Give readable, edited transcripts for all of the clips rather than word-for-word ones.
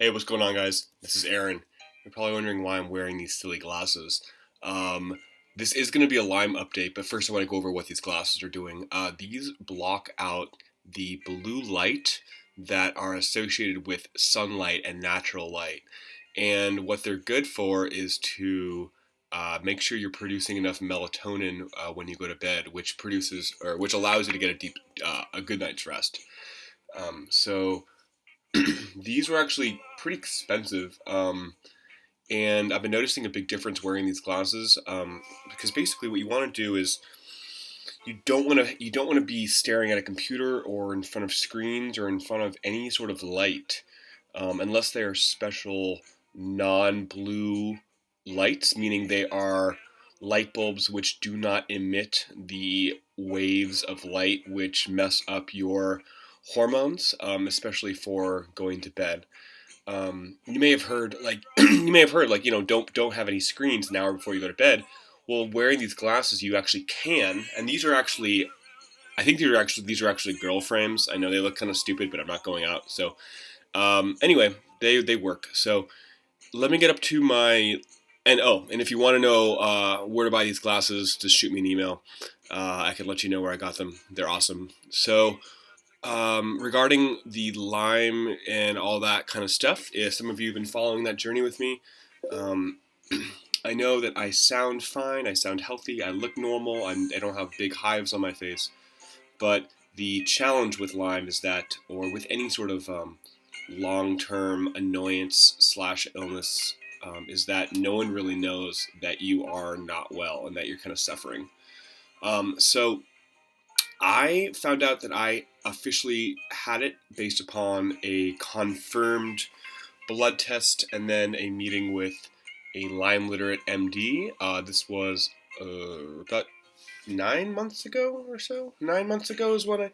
Hey, what's going on, guys? This is Aaron. You're probably wondering why I'm wearing these silly glasses. Um, this is going to be a Lyme update, but first I want to go over what these glasses are doing. These block out the blue light that are associated with sunlight and natural light. And what they're good for is to make sure you're producing enough melatonin when you go to bed, which allows you to get a good night's rest. So these were actually pretty expensive, and I've been noticing a big difference wearing these glasses. Because basically, what you want to do is you don't want to be staring at a computer or in front of screens or in front of any sort of light, unless they are special non-blue lights, meaning they are light bulbs which do not emit the waves of light which mess up your hormones, especially for going to bed. You may have heard like don't have any screens an hour before you go to bed. Well, wearing these glasses, you actually can, and these are actually I think these are actually girl frames. I know they look kind of stupid, but I'm not going out. So anyway, they work. So let me get up to my and if you want to know where to buy these glasses, just shoot me an email. I can let you know where I got them. They're awesome. So regarding the Lyme and all that kind of stuff, if some of you have been following that journey with me, um, I know that I sound fine, I sound healthy, I look normal, I don't have big hives on my face, but the challenge with Lyme is that, or with any sort of long-term annoyance slash illness, is that no one really knows that you are not well and that you're kind of suffering. So I found out that I officially had it based upon a confirmed blood test and then a meeting with a Lyme literate MD. This was about 9 months ago or so. 9 months ago is when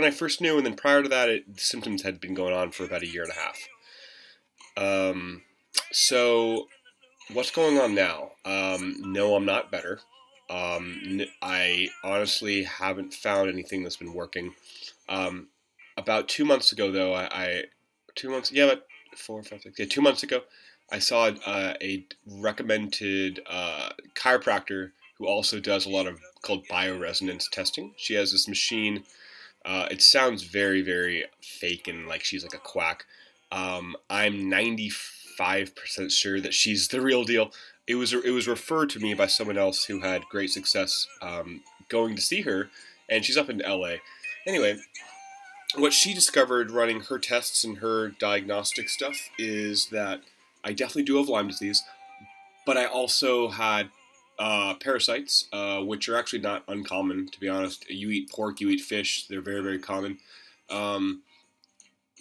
I first knew, and then prior to that, the symptoms had been going on for about a year and a half. So what's going on now? No, I'm not better. I honestly haven't found anything that's been working. Um, about 2 months ago, though, I 2 months, yeah, about 4, 5, 6, yeah, 2 months ago, I saw a recommended chiropractor who also does a lot of called bioresonance testing. She has this machine. It sounds very, very fake and like she's like a quack. I'm 95% sure that she's the real deal. It was referred to me by someone else who had great success going to see her, and she's up in LA. Anyway, what she discovered running her tests and her diagnostic stuff is that I definitely do have Lyme disease, but I also had parasites, which are actually not uncommon, to be honest. You eat pork, you eat fish; they're very, very common. Um,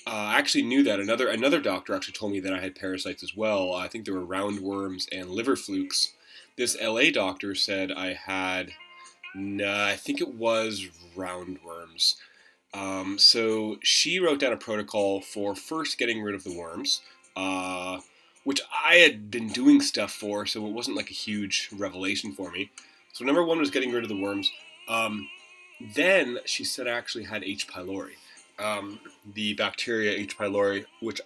I actually knew that another doctor actually told me that I had parasites as well. I think there were roundworms and liver flukes. This LA doctor said I had, nah, I think it was roundworms. So she wrote down a protocol for first getting rid of the worms, uh, which I had been doing stuff for, so it wasn't like a huge revelation for me. So number one was getting rid of the worms. Um, then she said I actually had H. pylori, the bacteria H. pylori, which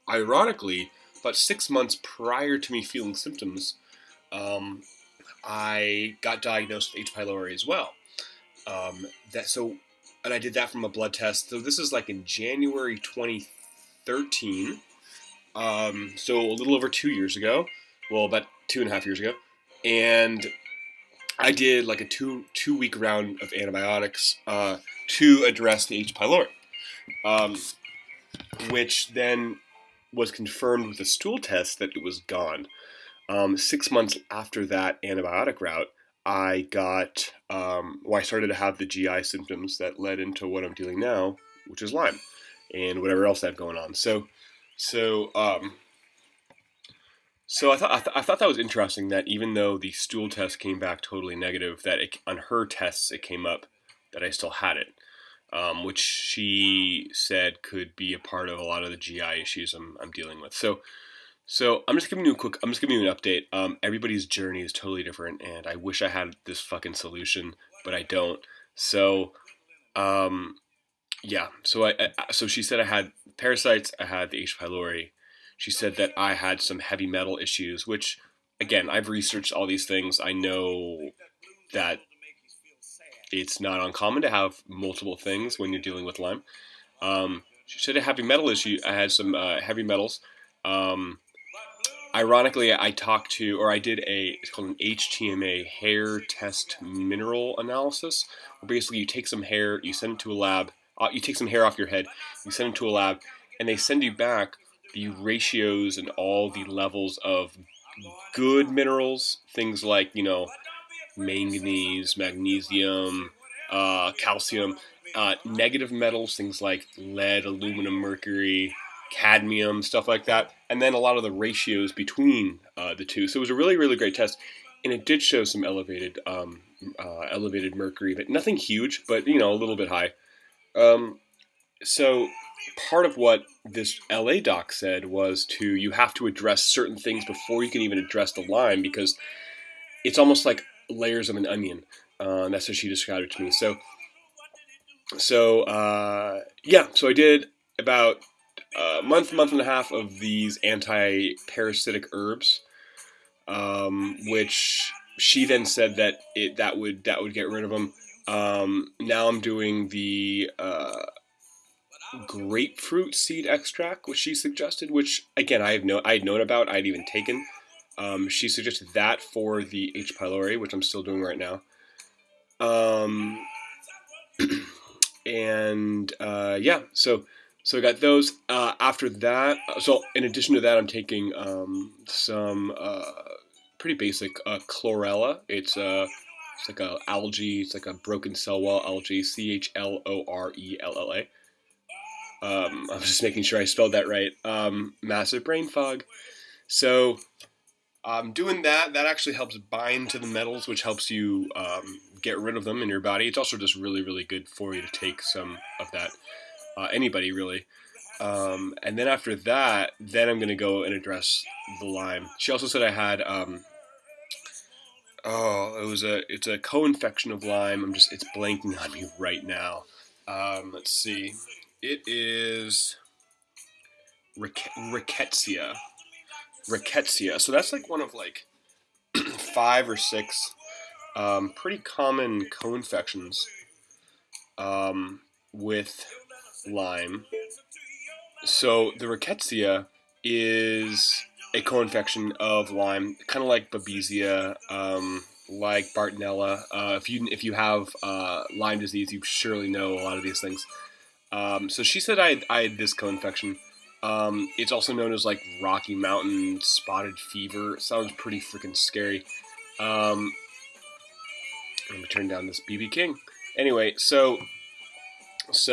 ironically, about 6 months prior to me feeling symptoms, um, I got diagnosed with H. pylori as well. That so, and I did that from a blood test. So this is like in January 2013. So a little over 2 years ago. Well, about 2.5 years ago, and I did like a two week round of antibiotics to address the H. pylori, um, which then was confirmed with a stool test that it was gone. 6 months after that antibiotic route, I started to have the GI symptoms that led into what I'm dealing now, which is Lyme, and whatever else I have going on. So, um, so I thought that was interesting that even though the stool test came back totally negative, that on her tests it came up that I still had it, which she said could be a part of a lot of the GI issues I'm dealing with. So I'm just giving you an update. Everybody's journey is totally different, and I wish I had this fucking solution, but I don't. So, um, yeah. So she said I had parasites, I had the H. pylori, she said that I had some heavy metal issues, which, again, I've researched all these things. I know that it's not uncommon to have multiple things when you're dealing with Lyme. She said a heavy metal issue. I had some heavy metals. Um, Ironically, I talked to, or I did it's called an HTMA, hair test mineral analysis, where basically you take some hair, you send it to a lab, you take some hair off your head, you send it to a lab, and they send you back the ratios and all the levels of good minerals, things like, manganese, magnesium, calcium, negative metals, things like lead, aluminum, mercury, cadmium, stuff like that, and then a lot of the ratios between the two. So it was a really, really great test, and it did show some elevated mercury, but nothing huge, but a little bit high. Um, so part of what this LA doc said was you have to address certain things before you can even address the Lyme, because it's almost like layers of an onion. That's how she described it to me. So I did about a month and a half of these anti-parasitic herbs, which she then said that would get rid of them. Now I'm doing the grapefruit seed extract, which she suggested, which again I had known about, I'd even taken. She suggested that for the H. pylori, which I'm still doing right now. And so I got those. After that, so in addition to that, I'm taking some pretty basic chlorella. It's like a algae. It's like a broken cell wall algae. CHLORELLA. I was just making sure I spelled that right. Massive brain fog. So I'm doing that. That actually helps bind to the metals, which helps you get rid of them in your body. It's also just really, really good for you to take some of that. Anybody, really. And then after that, then I'm going to go and address the Lyme. She also said I had, it's a co-infection of Lyme. It's blanking on me right now. Let's see. It is rickettsia. Rickettsia. So that's like one of like 5 or 6 pretty common co-infections with Lyme. So the rickettsia is a co-infection of Lyme, kind of like Babesia, like Bartonella. If you have Lyme disease, you surely know a lot of these things. So she said I had this co-infection. It's also known as like Rocky Mountain spotted fever. It sounds pretty freaking scary. Let me turn down this BB King. Anyway, so that's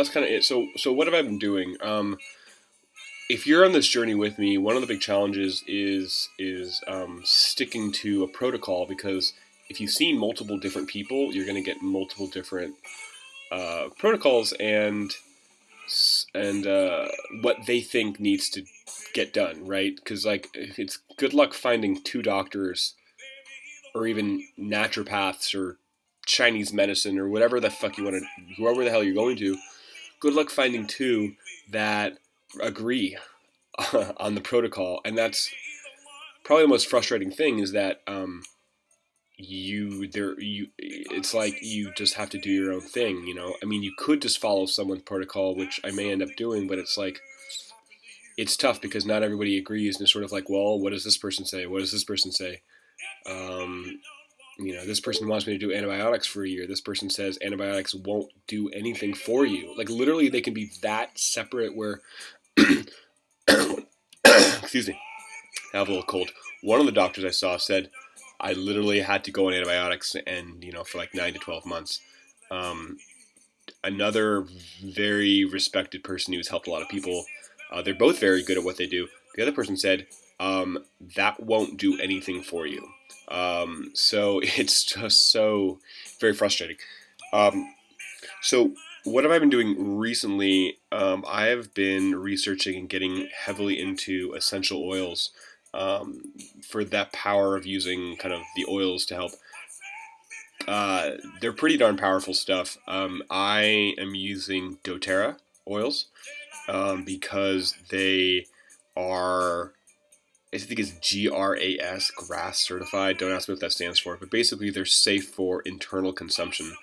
kind of it. So what have I been doing? If you're on this journey with me, one of the big challenges is sticking to a protocol, because if you've seen multiple different people, you're going to get multiple different protocols and what they think needs to get done, right? Because like it's good luck finding 2 doctors or even naturopaths or Chinese medicine or whatever the fuck you want to, whoever the hell you're going to. Good luck finding 2 that agree on the protocol, and that's probably the most frustrating thing, is that it's like you just have to do your own thing. I mean, you could just follow someone's protocol, which I may end up doing, but it's like it's tough because not everybody agrees, and it's sort of like, well, what does this person say? What does this person say? This person wants me to do antibiotics for a year. This person says antibiotics won't do anything for you. Like literally, they can be that separate where excuse me, I have a little cold. One of the doctors I saw said I literally had to go on antibiotics and, for like 9 to 12 months. Another very respected person who's helped a lot of people, they're both very good at what they do. The other person said, that won't do anything for you. So it's just so very frustrating. So what have I been doing recently? I have been researching and getting heavily into essential oils, for that power of using kind of the oils to help. They're pretty darn powerful stuff. I am using DoTerra oils. because they are, I think it's GRAS, grass certified. Don't ask me what that stands for, but basically they're safe for internal consumption.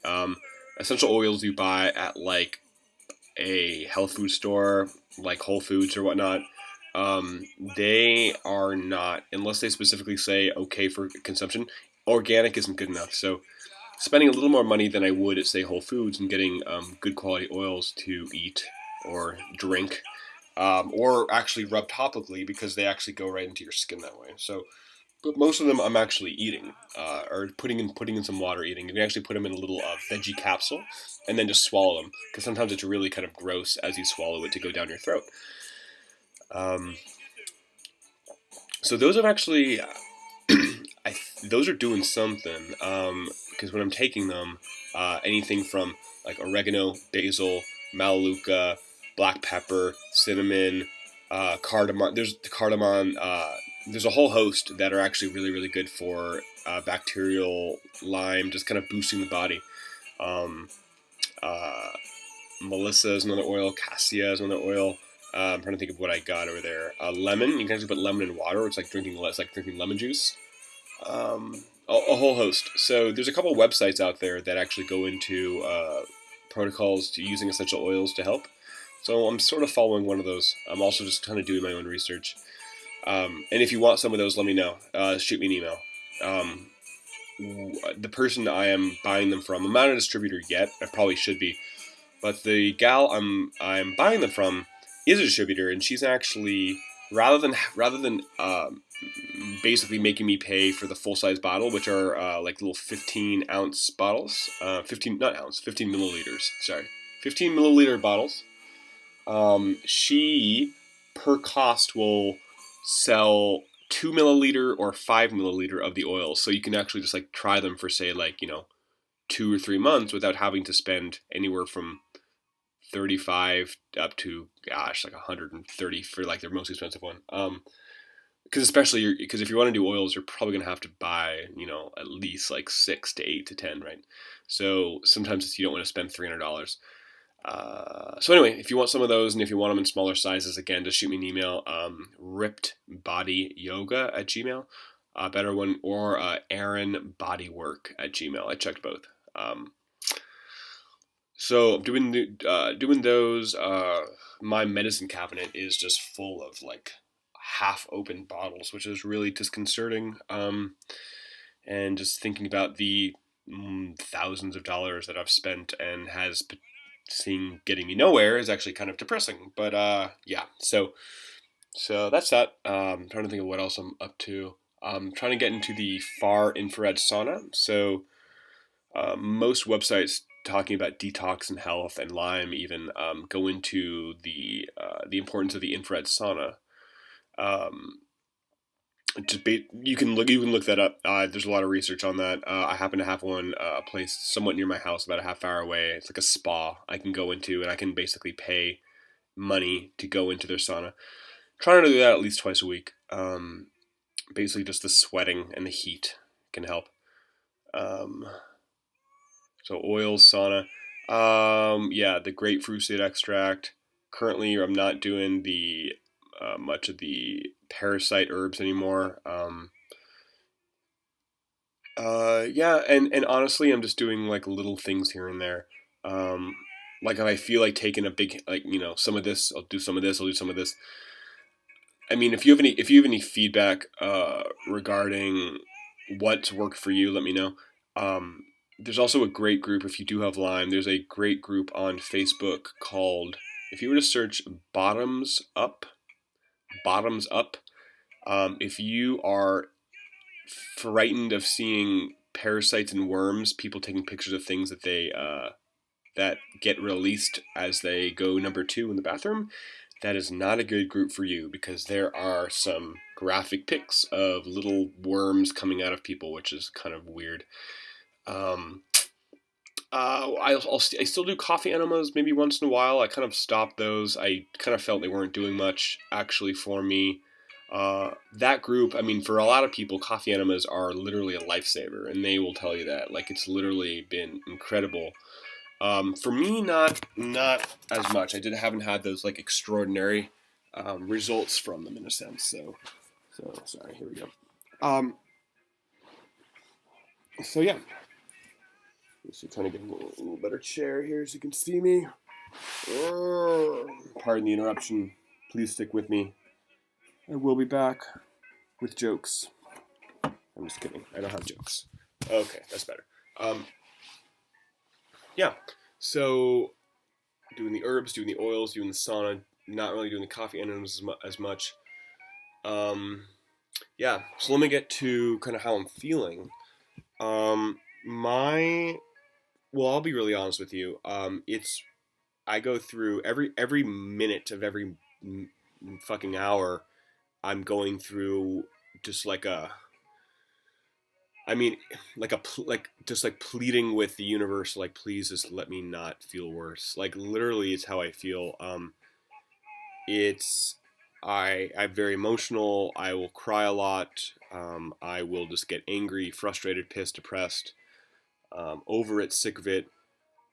Um, Essential oils you buy at like a health food store, like Whole Foods or whatnot, um, they are not, unless they specifically say okay for consumption. Organic isn't good enough. So spending a little more money than I would at say Whole Foods and getting good quality oils to eat or drink, or actually rub topically because they actually go right into your skin that way. So, but most of them I'm actually eating, or putting in some water eating. You can actually put them in a little veggie capsule and then just swallow them because sometimes it's really kind of gross as you swallow it to go down your throat. Um, so those have actually, those are doing something because when I'm taking them, anything from like oregano, basil, melaleuca, black pepper, cinnamon, cardamom. There's cardamom. There's a whole host that are actually really really good for bacterial Lyme, just kind of boosting the body. Um, uh, Melissa is another oil. Cassia is another oil. I'm trying to think of what I got over there. Lemon. You can actually put lemon in water. It's like drinking less, like drinking lemon juice. A whole host. So there's a couple of websites out there that actually go into protocols to using essential oils to help. So I'm sort of following one of those. I'm also just kind of doing my own research. And if you want some of those, let me know. Shoot me an email. Um, the person I am buying them from, I'm not a distributor yet. I probably should be, but the gal I'm buying them from is a distributor, and she's actually rather than basically making me pay for the full size bottle, which are like little 15-ounce bottles, 15 not ounce, 15 milliliters. Sorry, 15 milliliter bottles. She per cost will sell 2 milliliter or 5 milliliter of the oil, so you can actually just like try them for say like 2 or 3 months without having to spend anywhere from 35 up to gosh like 130 for like their most expensive one. Because especially because if you want to do oils, you're probably gonna have to buy at least like 6 to 8 to 10, right? So sometimes you don't want to spend $300. So anyway, if you want some of those and if you want them in smaller sizes, again, just shoot me an email. rippedbodyyoga@gmail, better one, or aaronbodywork@gmail. I checked both. So doing those. My medicine cabinet is just full of like half open bottles, which is really disconcerting. And just thinking about the thousands of dollars that I've spent and has seeing getting me nowhere is actually kind of depressing. But yeah, so that's that. I'm trying to think of what else I'm up to. I'm trying to get into the far infrared sauna. So most websites talking about detox and health and Lyme even go into the importance of the infrared sauna. Um, you can look that up. There's a lot of research on that. I happen to have one a place somewhat near my house, about a half hour away. It's like a spa I can go into, and I can basically pay money to go into their sauna. Trying to do that at least twice a week. Basically, just the sweating and the heat can help. Um, so oil sauna. Yeah, the grapefruit seed extract. Currently, I'm not doing the much of the parasite herbs anymore. Yeah, and honestly, I'm just doing like little things here and there. Um, like if I feel like taking a big, like some of this, I'll do some of this, I'll do some of this. I mean, if you have any feedback regarding what's worked for you, let me know. Um, there's also a great group if you do have Lyme. There's a great group on Facebook called, if you were to search Bottoms Up. If you are frightened of seeing parasites and worms, people taking pictures of things that get released as they go number two in the bathroom, that is not a good group for you because there are some graphic pics of little worms coming out of people, which is kind of weird. Um, I still do coffee enemas maybe once in a while. I kind of stopped those. I kind of felt they weren't doing much actually for me. That group, I mean, for a lot of people, coffee enemas are literally a lifesaver, and they will tell you that. Like, it's literally been incredible. For me, not as much. Haven't had those like extraordinary results from them in a sense. So sorry. Here we go. Um, so yeah, so trying to get a little better chair here so you can see me. Pardon the interruption. Please stick with me. I will be back with jokes. I'm just kidding. I don't have jokes. Okay, that's better. Yeah. So doing the herbs, doing the oils, doing the sauna, not really doing the coffee enzymes as much. Yeah. So let me get to kind of how I'm feeling. My well, I'll be really honest with you. It's I go through every minute of every fucking hour. I'm going through just like I mean, like just like pleading with the universe, like please just let me not feel worse. Like literally, it's how I feel. It's I'm very emotional. I will cry a lot. I will just get angry, frustrated, pissed, depressed, over it, sick of it,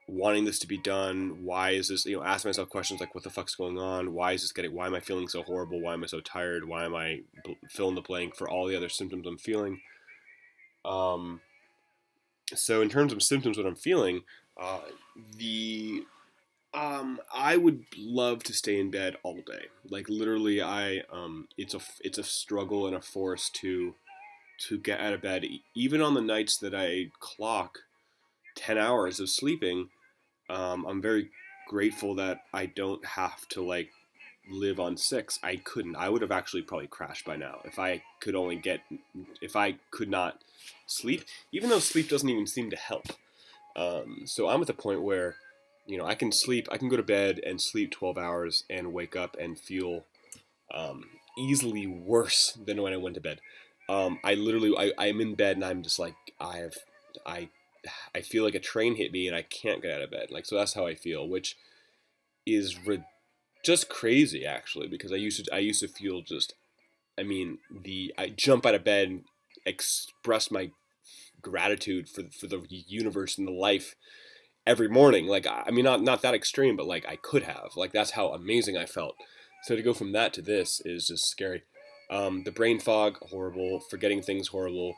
wanting this to be done. Why is this? Ask myself questions like, what the fuck's going on? Why is this getting? Why am I feeling so horrible? Why am I so tired? Why am I fill in the blank for all the other symptoms I'm feeling? Um, so in terms of symptoms, what I'm feeling, uh, the I would love to stay in bed all day. Like literally, it's a struggle and a force to get out of bed, even on the nights that I clock 10 hours of sleeping. I'm very grateful that I don't have to like live on six. I couldn't. I would have actually probably crashed by now if I could not sleep. Even though sleep doesn't even seem to help. So I'm at the point where, I can sleep. I can go to bed and sleep 12 hours and wake up and feel easily worse than when I went to bed. I'm in bed and I'm just like I I feel like a train hit me and I can't get out of bed. Like so that's how I feel, which is just crazy actually because I used to feel just I jump out of bed and express my gratitude for the universe and the life every morning. Like I mean not that extreme, but like I could have. Like that's how amazing I felt. So to go from that to this is just scary. The brain fog, horrible. Forgetting things, horrible.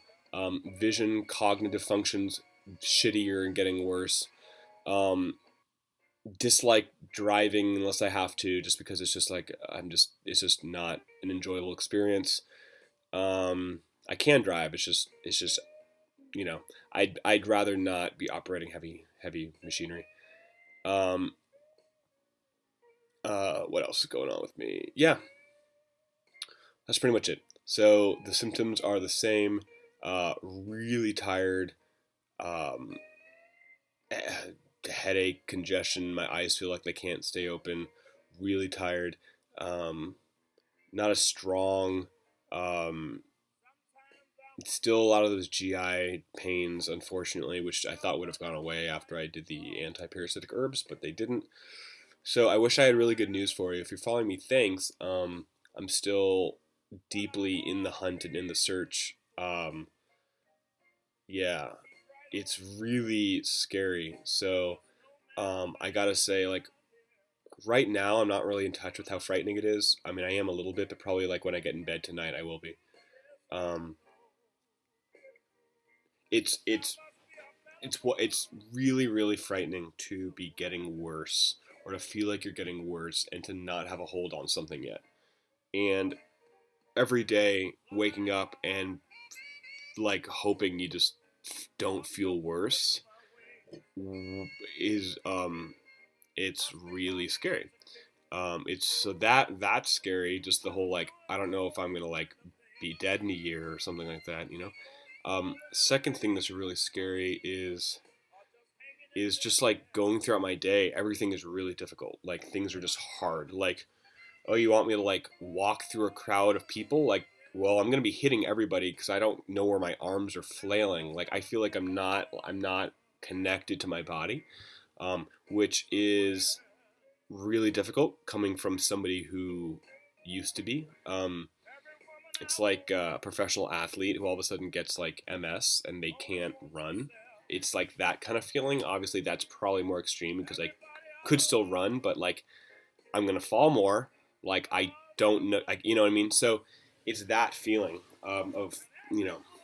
Vision, cognitive functions, shittier and getting worse. Um, Dislike driving unless I have to, just because it's just like it's just not an enjoyable experience. I can drive. It's just you know I'd rather not be operating heavy machinery. Um, what else is going on with me? Yeah, that's pretty much it. So the symptoms are the same. Really tired. Um, Headache, congestion. My eyes feel like they can't stay open. Really tired. Um, Not as strong. Um, Still a lot of those GI pains, unfortunately, which I thought would have gone away after I did the anti-parasitic herbs, but they didn't. So I wish I had really good news for you. If you're following me, thanks. I'm still deeply in the hunt and in the search. Yeah, it's really scary. So I gotta say, like right now, I'm not really in touch with how frightening it is. I mean, I am a little bit, but probably like when I get in bed tonight, I will be. Um, it's it's really frightening to be getting worse or to feel like you're getting worse and to not have a hold on something yet. And every day waking up and like hoping you just don't feel worse is it's really scary. It's so that's scary. Just the whole like I don't know if I'm gonna like be dead in a year or something like that. Second thing that's really scary is just like going throughout my day. Everything is really difficult. Like things are just hard. Like oh, you want me to like walk through a crowd of people? Like well, I'm gonna be hitting everybody because I don't know where my arms are flailing. Like I feel like I'm not connected to my body, which is really difficult coming from somebody who used to be. It's like a professional athlete who all of a sudden gets like MS and they can't run. it's like that kind of feeling. Obviously, that's probably more extreme because I could still run, but like I'm gonna fall more. Like I don't know, like you know what I mean. So it's that feeling of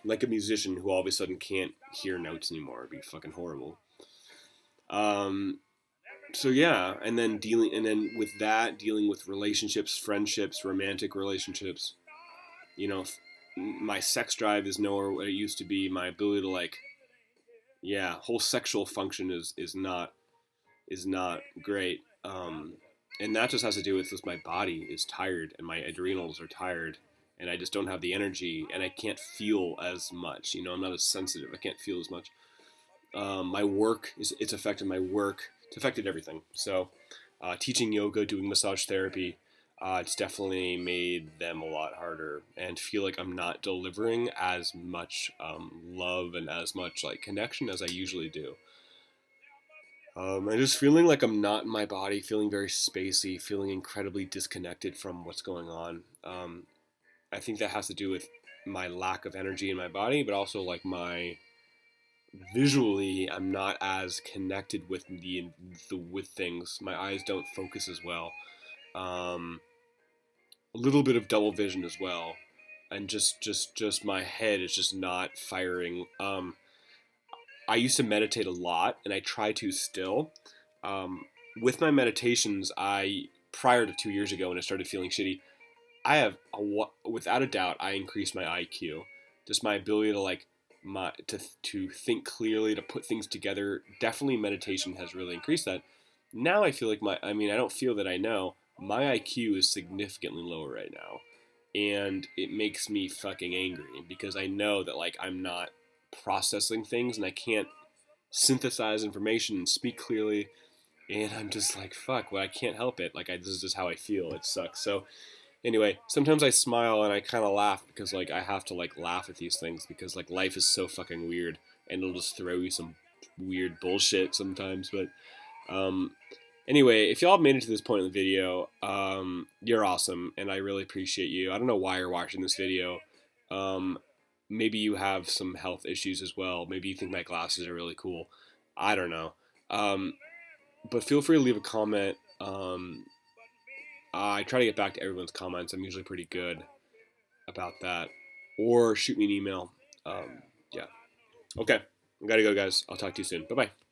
like a musician who all of a sudden can't hear notes anymore. It'd be fucking horrible. Um, so yeah, and then with that, dealing with relationships, friendships, romantic relationships. You know, my sex drive is nowhere where it used to be. My ability to like, yeah, whole sexual function is not great. And that just has to do with just my body is tired and my adrenals are tired, and I just don't have the energy, and I can't feel as much. I'm not as sensitive. I can't feel as much. My work it's affected my work. It's affected everything. So, teaching yoga, doing massage therapy, it's definitely made them a lot harder, and feel like I'm not delivering as much love and as much like connection as I usually do. I'm just feeling like I'm not in my body, feeling very spacey, feeling incredibly disconnected from what's going on. I think that has to do with my lack of energy in my body, but also like my visually, I'm not as connected with with things. My eyes don't focus as well. Um, a little bit of double vision as well, and just my head is just not firing. I used to meditate a lot, and I try to still. Um, with my meditations, I prior to 2 years ago when I started feeling shitty, I have without a doubt I increased my IQ, just my ability to like to think clearly, to put things together. Definitely meditation has really increased that. Now I feel like I don't feel that I know my IQ is significantly lower right now, and it makes me fucking angry because I know that like I'm not processing things and I can't synthesize information and speak clearly, and I'm just like fuck. Well, I can't help it. Like this is just how I feel. It sucks. So anyway, sometimes I smile and I kind of laugh because like I have to like laugh at these things because like life is so fucking weird, and it'll just throw you some weird bullshit sometimes. But um, anyway, if y'all made it to this point in the video, you're awesome, and I really appreciate you. I don't know why you're watching this video. Um, maybe you have some health issues as well. Maybe you think my glasses are really cool. I don't know. Um, but feel free to leave a comment. I try to get back to everyone's comments. I'm usually pretty good about that. Or shoot me an email. Yeah. Okay. I gotta go, guys. I'll talk to you soon. Bye bye.